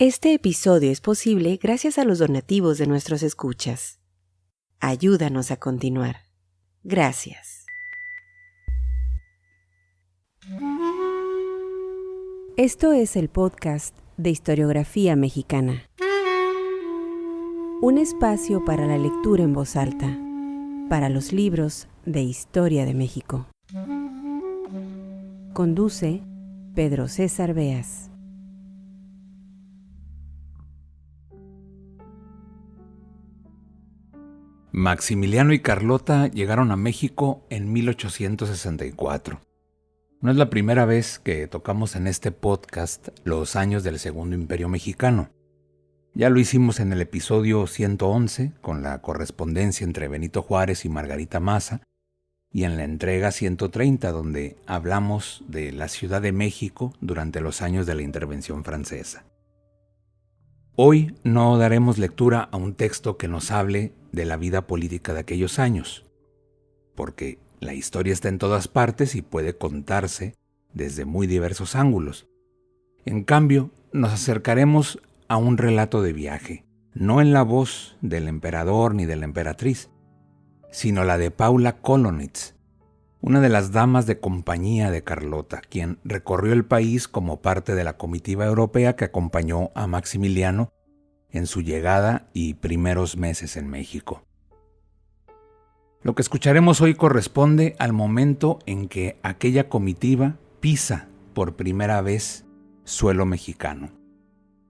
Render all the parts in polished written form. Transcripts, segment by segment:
Este episodio es posible gracias a los donativos de nuestros escuchas. Ayúdanos a continuar. Gracias. Esto es el podcast de Historiografía Mexicana. Un espacio para la lectura en voz alta, para los libros de Historia de México. Conduce Pedro César Beas. Maximiliano y Carlota llegaron a México en 1864. No es la primera vez que tocamos en este podcast los años del Segundo Imperio Mexicano. Ya lo hicimos en el episodio 111 con la correspondencia entre Benito Juárez y Margarita Maza, y en la entrega 130 donde hablamos de la Ciudad de México durante los años de la intervención francesa. Hoy no daremos lectura a un texto que nos hable de la vida política de aquellos años, porque la historia está en todas partes y puede contarse desde muy diversos ángulos. En cambio, nos acercaremos a un relato de viaje, no en la voz del emperador ni de la emperatriz, sino la de Paula Kolonits, una de las damas de compañía de Carlota, quien recorrió el país como parte de la comitiva europea que acompañó a Maximiliano en su llegada y primeros meses en México. Lo que escucharemos hoy corresponde al momento en que aquella comitiva pisa por primera vez suelo mexicano.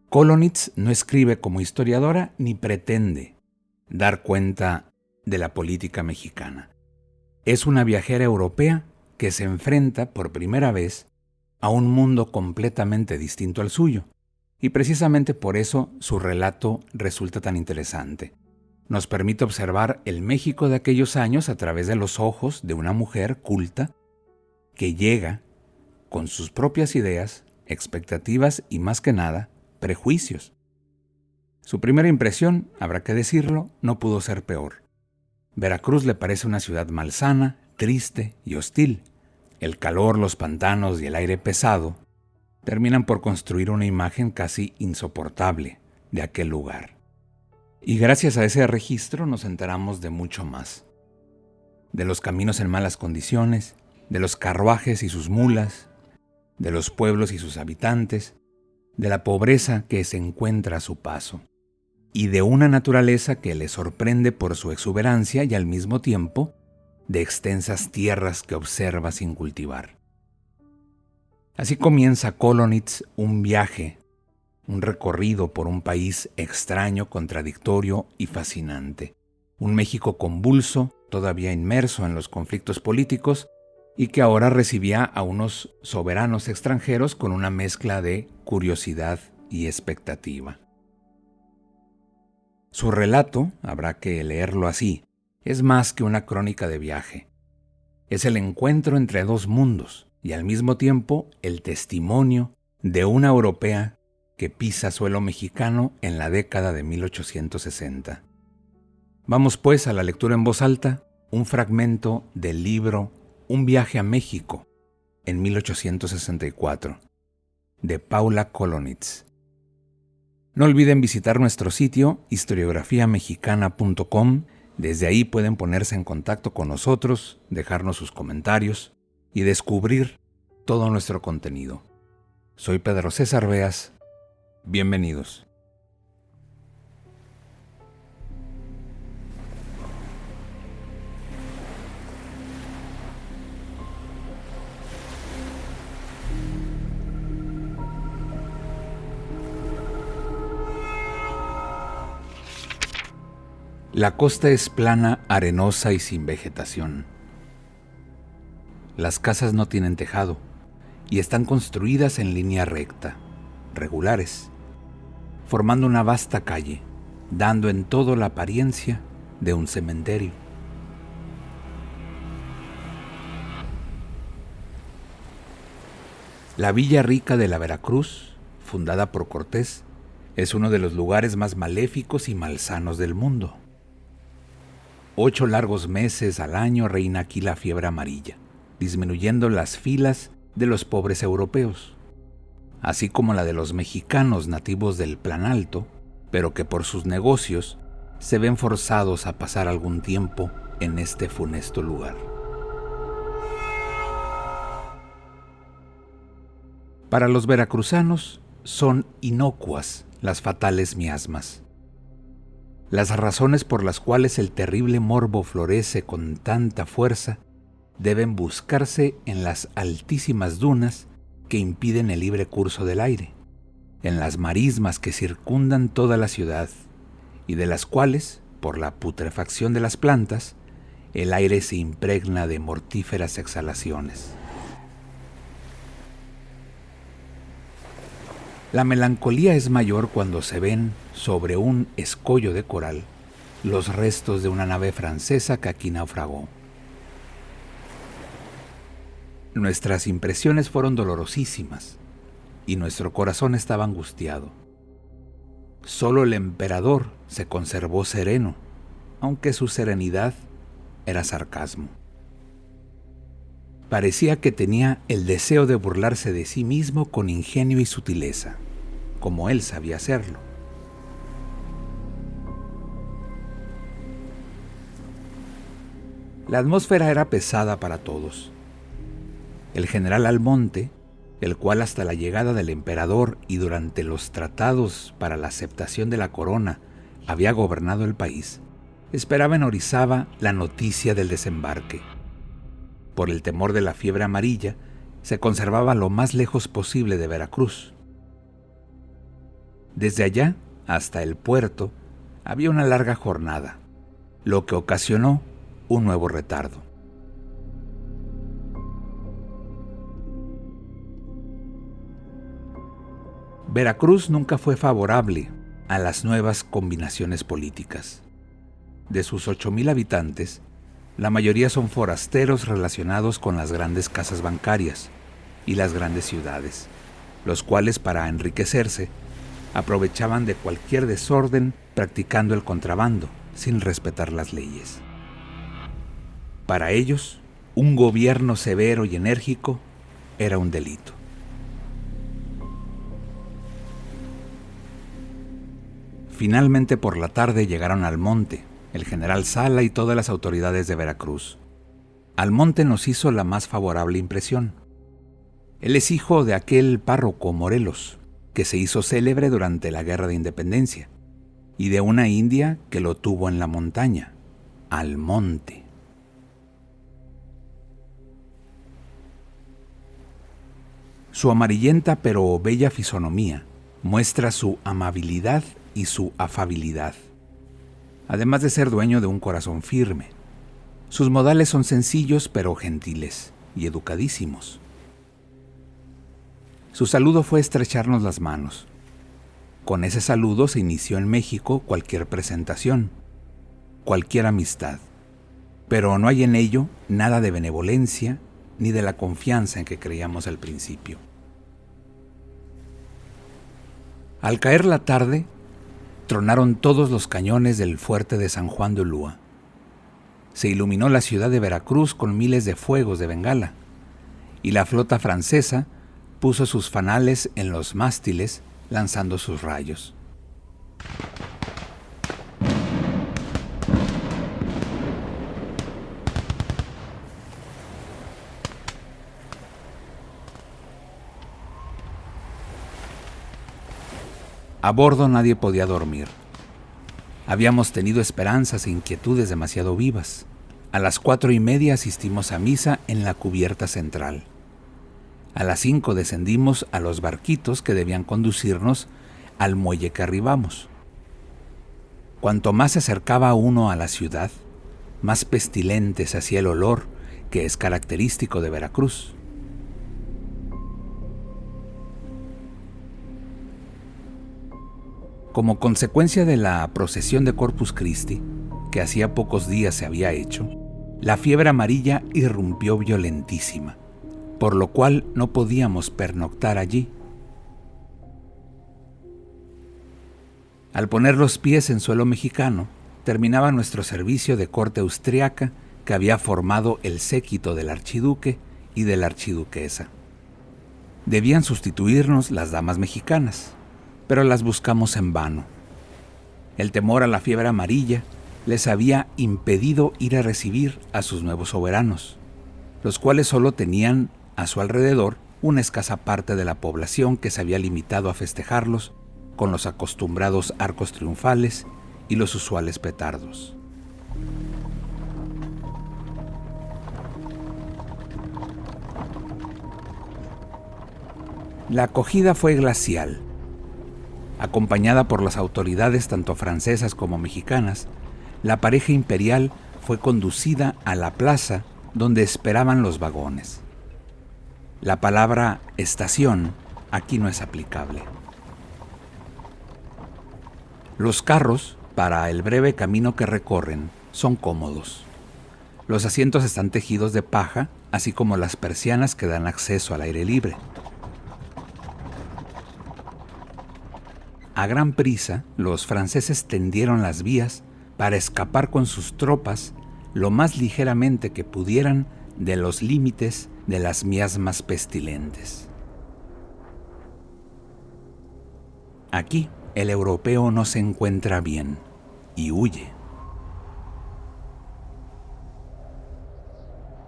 Kolonits no escribe como historiadora ni pretende dar cuenta de la política mexicana. Es una viajera europea que se enfrenta por primera vez a un mundo completamente distinto al suyo, y precisamente por eso su relato resulta tan interesante. Nos permite observar el México de aquellos años a través de los ojos de una mujer culta que llega con sus propias ideas, expectativas y, más que nada, prejuicios. Su primera impresión, habrá que decirlo, no pudo ser peor. Veracruz le parece una ciudad malsana, triste y hostil. El calor, los pantanos y el aire pesado terminan por construir una imagen casi insoportable de aquel lugar. Y gracias a ese registro nos enteramos de mucho más. De los caminos en malas condiciones, de los carruajes y sus mulas, de los pueblos y sus habitantes, de la pobreza que se encuentra a su paso, y de una naturaleza que le sorprende por su exuberancia y al mismo tiempo de extensas tierras que observa sin cultivar. Así comienza Kolonits un viaje, un recorrido por un país extraño, contradictorio y fascinante. Un México convulso, todavía inmerso en los conflictos políticos y que ahora recibía a unos soberanos extranjeros con una mezcla de curiosidad y expectativa. Su relato, habrá que leerlo así, es más que una crónica de viaje. Es el encuentro entre dos mundos y al mismo tiempo el testimonio de una europea que pisa suelo mexicano en la década de 1860. Vamos pues a la lectura en voz alta, un fragmento del libro Un viaje a México en 1864, de Paula Kolonits. No olviden visitar nuestro sitio historiografiamexicana.com. Desde ahí pueden ponerse en contacto con nosotros, dejarnos sus comentarios y descubrir todo nuestro contenido. Soy Pedro César Beas. Bienvenidos. La costa es plana, arenosa y sin vegetación. Las casas no tienen tejado y están construidas en línea recta, regulares, formando una vasta calle, dando en todo la apariencia de un cementerio. La Villa Rica de la Veracruz, fundada por Cortés, es uno de los lugares más maléficos y malsanos del mundo. 8 largos meses al año reina aquí la fiebre amarilla, disminuyendo las filas de los pobres europeos. así como la de los mexicanos nativos del Plan Alto, pero que por sus negocios se ven forzados a pasar algún tiempo en este funesto lugar. Para los veracruzanos son inocuas las fatales miasmas. Las razones por las cuales el terrible morbo florece con tanta fuerza deben buscarse en las altísimas dunas que impiden el libre curso del aire, en las marismas que circundan toda la ciudad y de las cuales, por la putrefacción de las plantas, el aire se impregna de mortíferas exhalaciones. La melancolía es mayor cuando se ven, sobre un escollo de coral, los restos de una nave francesa que aquí naufragó. Nuestras impresiones fueron dolorosísimas y nuestro corazón estaba angustiado. Solo el emperador se conservó sereno, aunque su serenidad era sarcasmo. Parecía que tenía el deseo de burlarse de sí mismo con ingenio y sutileza, como él sabía hacerlo. La atmósfera era pesada para todos. El general Almonte, el cual hasta la llegada del emperador y durante los tratados para la aceptación de la corona había gobernado el país, esperaba en Orizaba la noticia del desembarque. Por el temor de la fiebre amarilla, se conservaba lo más lejos posible de Veracruz. Desde allá hasta el puerto había una larga jornada, lo que ocasionó un nuevo retardo. Veracruz nunca fue favorable a las nuevas combinaciones políticas. De sus 8,000 habitantes, la mayoría son forasteros relacionados con las grandes casas bancarias y las grandes ciudades, los cuales para enriquecerse aprovechaban de cualquier desorden practicando el contrabando sin respetar las leyes. Para ellos, un gobierno severo y enérgico era un delito. Finalmente por la tarde llegaron al monte, el general Sala y todas las autoridades de Veracruz. Almonte nos hizo la más favorable impresión. Él es hijo de aquel párroco Morelos, que se hizo célebre durante la Guerra de Independencia, y de una india que lo tuvo en la montaña, Almonte. Su amarillenta pero bella fisonomía muestra su amabilidad y su afabilidad, además de ser dueño de un corazón firme. Sus modales son sencillos pero gentiles y educadísimos. Su saludo fue estrecharnos las manos. Con ese saludo se inició en México cualquier presentación, cualquier amistad, pero no hay en ello nada de benevolencia ni de la confianza en que creíamos al principio. Al caer la tarde, tronaron todos los cañones del fuerte de San Juan de Ulúa. Se iluminó la ciudad de Veracruz con miles de fuegos de bengala, y la flota francesa puso sus fanales en los mástiles lanzando sus rayos. A bordo nadie podía dormir. Habíamos tenido esperanzas e inquietudes demasiado vivas. A las 4:30 asistimos a misa en la cubierta central. A las 5 descendimos a los barquitos que debían conducirnos al muelle que arribamos. Cuanto más se acercaba uno a la ciudad, más pestilente se hacía el olor que es característico de Veracruz. Como consecuencia de la procesión de Corpus Christi, que hacía pocos días se había hecho, la fiebre amarilla irrumpió violentísima, por lo cual no podíamos pernoctar allí. Al poner los pies en suelo mexicano, terminaba nuestro servicio de corte austriaca que había formado el séquito del archiduque y de la archiduquesa. Debían sustituirnos las damas mexicanas, pero las buscamos en vano. El temor a la fiebre amarilla les había impedido ir a recibir a sus nuevos soberanos, los cuales solo tenían a su alrededor una escasa parte de la población que se había limitado a festejarlos con los acostumbrados arcos triunfales y los usuales petardos. La acogida fue glacial. Acompañada por las autoridades tanto francesas como mexicanas, la pareja imperial fue conducida a la plaza donde esperaban los vagones. La palabra estación aquí no es aplicable. Los carros, para el breve camino que recorren, son cómodos. Los asientos están tejidos de paja, así como las persianas que dan acceso al aire libre. A gran prisa, los franceses tendieron las vías para escapar con sus tropas lo más ligeramente que pudieran de los límites de las miasmas pestilentes. Aquí, el europeo no se encuentra bien y huye.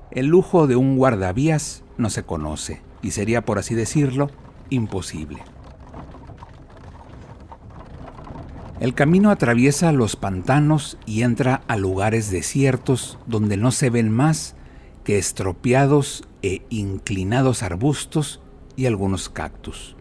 El lujo de un guardavías no se conoce y sería, por así decirlo, imposible. El camino atraviesa los pantanos y entra a lugares desiertos donde no se ven más que estropeados e inclinados arbustos y algunos cactus.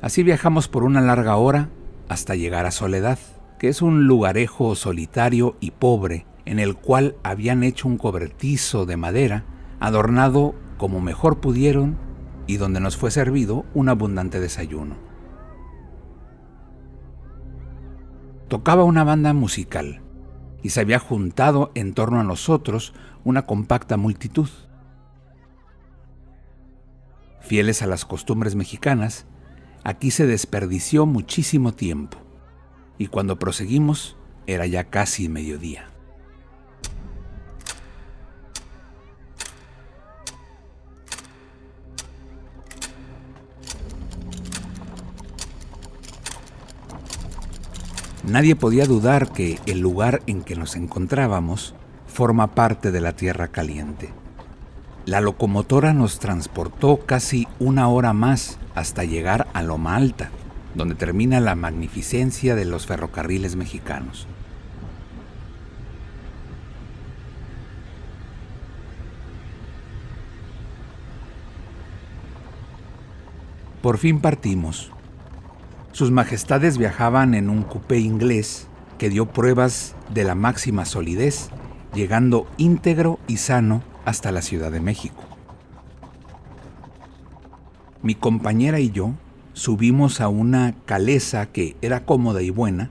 Así viajamos por una larga hora hasta llegar a Soledad, que es un lugarejo solitario y pobre en el cual habían hecho un cobertizo de madera adornado como mejor pudieron y donde nos fue servido un abundante desayuno. Tocaba una banda musical y se había juntado en torno a nosotros una compacta multitud. Fieles a las costumbres mexicanas, aquí se desperdició muchísimo tiempo y cuando proseguimos era ya casi mediodía. Nadie podía dudar que el lugar en que nos encontrábamos forma parte de la Tierra Caliente. La locomotora nos transportó casi una hora más hasta llegar a Loma Alta, donde termina la magnificencia de los ferrocarriles mexicanos. Por fin partimos. Sus majestades viajaban en un coupé inglés que dio pruebas de la máxima solidez, llegando íntegro y sano hasta la Ciudad de México. Mi compañera y yo subimos a una calesa que era cómoda y buena,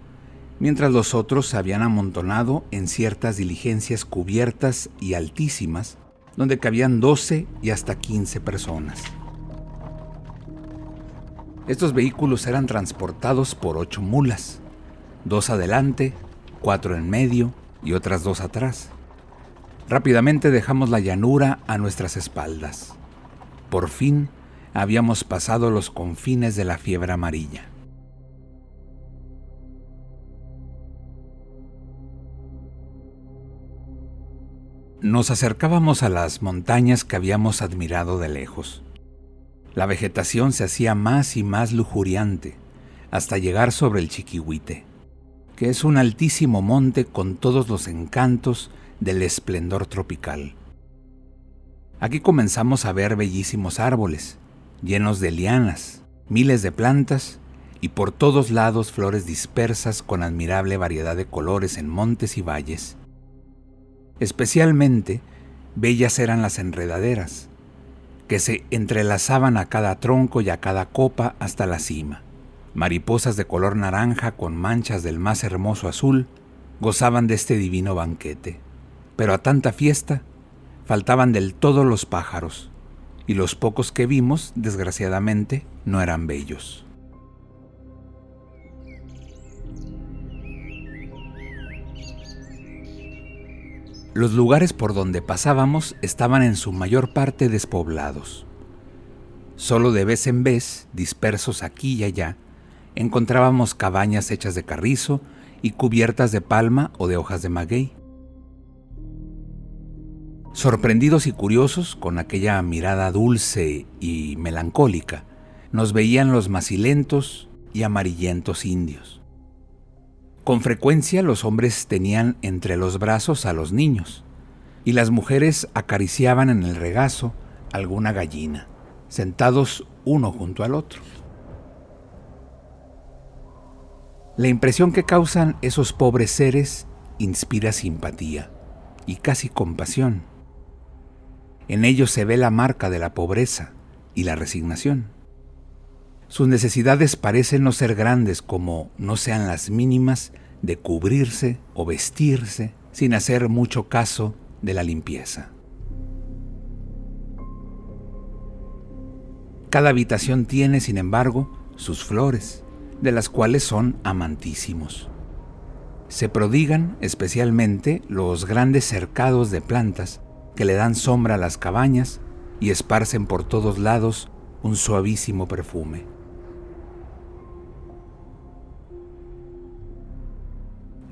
mientras los otros se habían amontonado en ciertas diligencias cubiertas y altísimas, donde cabían 12 y hasta 15 personas. Estos vehículos eran transportados por 8 mulas, 2 adelante, 4 en medio y otras 2 atrás. Rápidamente dejamos la llanura a nuestras espaldas. Por fin habíamos pasado los confines de la fiebre amarilla. Nos acercábamos a las montañas que habíamos admirado de lejos. La vegetación se hacía más y más lujuriante, hasta llegar sobre el Chiquihuite, que es un altísimo monte con todos los encantos del esplendor tropical. Aquí comenzamos a ver bellísimos árboles, llenos de lianas, miles de plantas y por todos lados flores dispersas con admirable variedad de colores en montes y valles. Especialmente bellas eran las enredaderas, que se entrelazaban a cada tronco y a cada copa hasta la cima. Mariposas de color naranja con manchas del más hermoso azul gozaban de este divino banquete. Pero a tanta fiesta faltaban del todo los pájaros, y los pocos que vimos, desgraciadamente, no eran bellos. Los lugares por donde pasábamos estaban en su mayor parte despoblados. Solo de vez en vez, dispersos aquí y allá, encontrábamos cabañas hechas de carrizo y cubiertas de palma o de hojas de maguey. Sorprendidos y curiosos, con aquella mirada dulce y melancólica, nos veían los macilentos y amarillentos indios. Con frecuencia los hombres tenían entre los brazos a los niños y las mujeres acariciaban en el regazo alguna gallina, sentados uno junto al otro. La impresión que causan esos pobres seres inspira simpatía y casi compasión. En ellos se ve la marca de la pobreza y la resignación. Sus necesidades parecen no ser grandes como no sean las mínimas de cubrirse o vestirse sin hacer mucho caso de la limpieza. Cada habitación tiene, sin embargo, sus flores, de las cuales son amantísimos. Se prodigan especialmente los grandes cercados de plantas que le dan sombra a las cabañas y esparcen por todos lados un suavísimo perfume.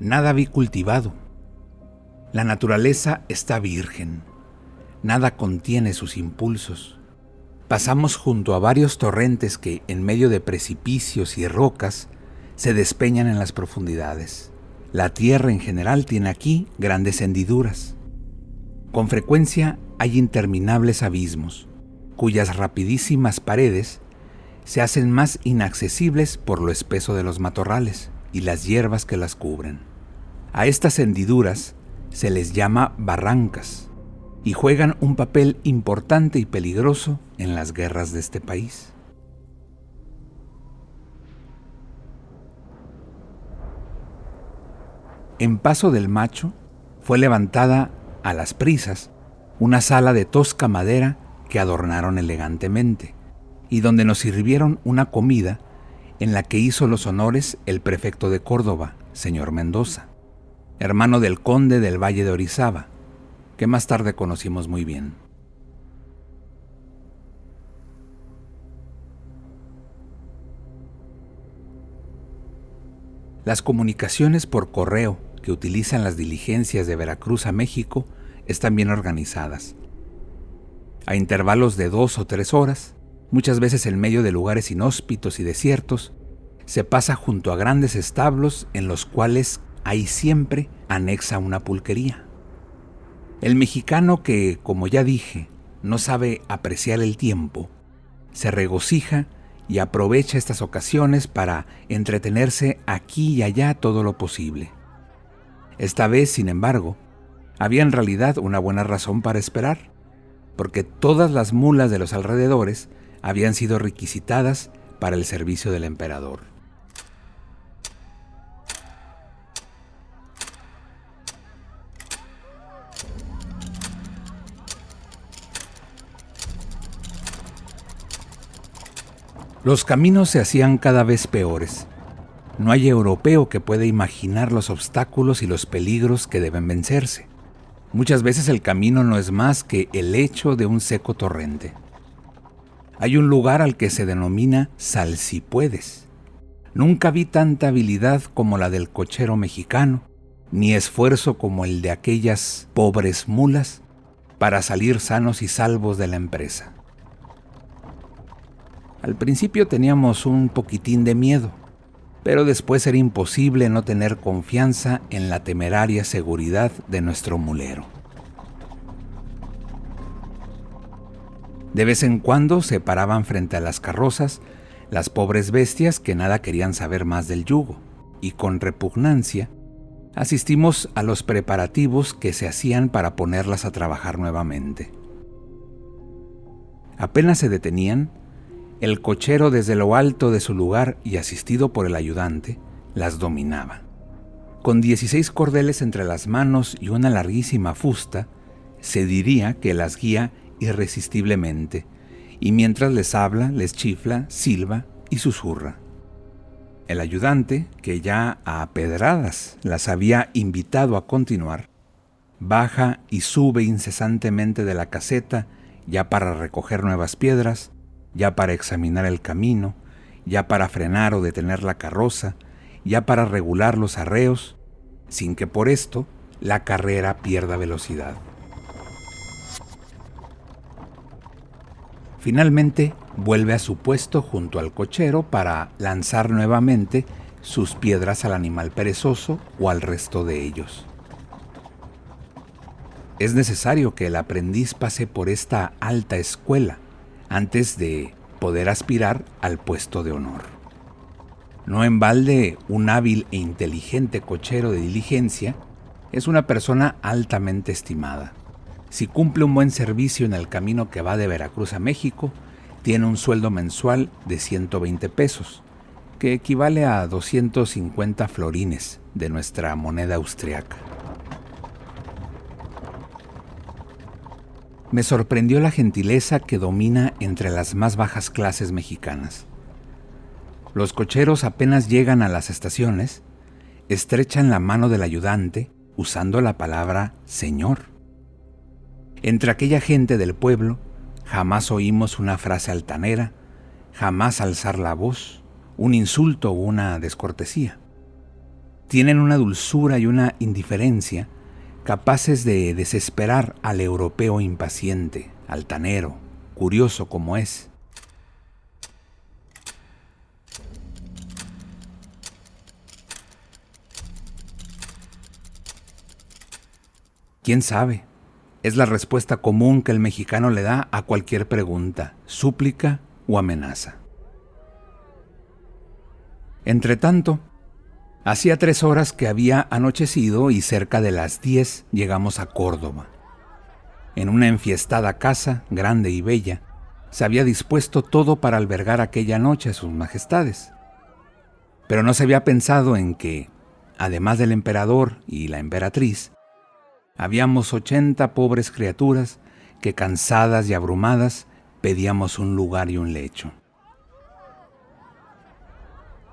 Nada vi cultivado. La naturaleza está virgen. Nada contiene sus impulsos. Pasamos junto a varios torrentes que, en medio de precipicios y rocas, se despeñan en las profundidades. La tierra en general tiene aquí grandes hendiduras. Con frecuencia hay interminables abismos, cuyas rapidísimas paredes se hacen más inaccesibles por lo espeso de los matorrales y las hierbas que las cubren. A estas hendiduras se les llama barrancas y juegan un papel importante y peligroso en las guerras de este país. En Paso del Macho fue levantada a las prisas una sala de tosca madera que adornaron elegantemente y donde nos sirvieron una comida en la que hizo los honores el prefecto de Córdoba, señor Mendoza, hermano del conde del Valle de Orizaba, que más tarde conocimos muy bien. Las comunicaciones por correo que utilizan las diligencias de Veracruz a México están bien organizadas. A intervalos de 2 o 3 horas, muchas veces en medio de lugares inhóspitos y desiertos, se pasa junto a grandes establos en los cuales hay siempre anexa una pulquería. El mexicano que, como ya dije, no sabe apreciar el tiempo, se regocija y aprovecha estas ocasiones para entretenerse aquí y allá todo lo posible. Esta vez, sin embargo, había en realidad una buena razón para esperar, porque todas las mulas de los alrededores habían sido requisitadas para el servicio del emperador. Los caminos se hacían cada vez peores. No hay europeo que pueda imaginar los obstáculos y los peligros que deben vencerse. Muchas veces el camino no es más que el lecho de un seco torrente. Hay un lugar al que se denomina Salsipuedes. Nunca vi tanta habilidad como la del cochero mexicano, ni esfuerzo como el de aquellas pobres mulas para salir sanos y salvos de la empresa. Al principio teníamos un poquitín de miedo, pero después era imposible no tener confianza en la temeraria seguridad de nuestro mulero. De vez en cuando se paraban frente a las carrozas las pobres bestias que nada querían saber más del yugo, y con repugnancia asistimos a los preparativos que se hacían para ponerlas a trabajar nuevamente. Apenas se detenían, el cochero desde lo alto de su lugar y asistido por el ayudante, las dominaba. Con 16 cordeles entre las manos y una larguísima fusta, se diría que las guía irresistiblemente, y mientras les habla, les chifla, silba y susurra. El ayudante, que ya a pedradas las había invitado a continuar, baja y sube incesantemente de la caseta, ya para recoger nuevas piedras, ya para examinar el camino, ya para frenar o detener la carroza, ya para regular los arreos, sin que por esto la carrera pierda velocidad. Finalmente, vuelve a su puesto junto al cochero para lanzar nuevamente sus piedras al animal perezoso o al resto de ellos. Es necesario que el aprendiz pase por esta alta escuela antes de poder aspirar al puesto de honor. No en balde, un hábil e inteligente cochero de diligencia es una persona altamente estimada. Si cumple un buen servicio en el camino que va de Veracruz a México, tiene un sueldo mensual de 120 pesos, que equivale a 250 florines de nuestra moneda austriaca. Me sorprendió la gentileza que domina entre las más bajas clases mexicanas. Los cocheros apenas llegan a las estaciones, estrechan la mano del ayudante usando la palabra señor. Entre aquella gente del pueblo, jamás oímos una frase altanera, jamás alzar la voz, un insulto o una descortesía. Tienen una dulzura y una indiferencia capaces de desesperar al europeo impaciente, altanero, curioso como es. ¿Quién sabe? Es la respuesta común que el mexicano le da a cualquier pregunta, súplica o amenaza. Entretanto, hacía 3 horas que había anochecido y cerca de las 10 llegamos a Córdoba. En una enfiestada casa, grande y bella, se había dispuesto todo para albergar aquella noche a sus majestades. Pero no se había pensado en que, además del emperador y la emperatriz, habíamos 80 pobres criaturas que, cansadas y abrumadas, pedíamos un lugar y un lecho.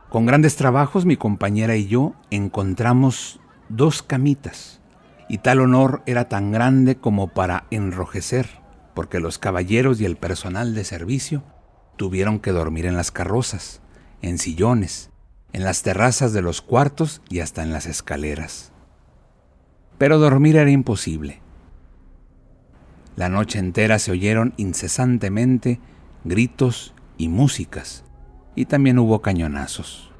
Con grandes trabajos, mi compañera y yo encontramos 2 camitas, y tal honor era tan grande como para enrojecer, porque los caballeros y el personal de servicio tuvieron que dormir en las carrozas, en sillones, en las terrazas de los cuartos y hasta en las escaleras. Pero dormir era imposible. La noche entera se oyeron incesantemente gritos y músicas, y también hubo cañonazos.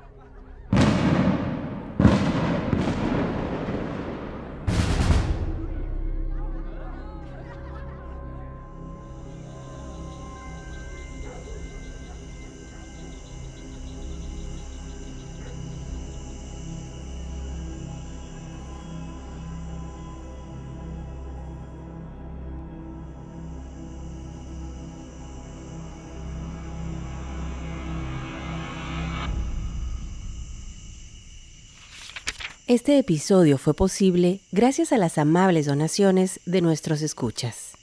Este episodio fue posible gracias a las amables donaciones de nuestros escuchas.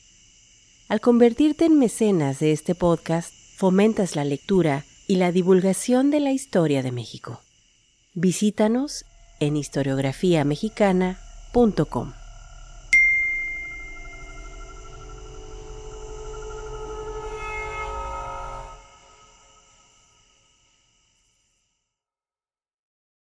Al convertirte en mecenas de este podcast, fomentas la lectura y la divulgación de la historia de México. Visítanos en historiografiamexicana.com.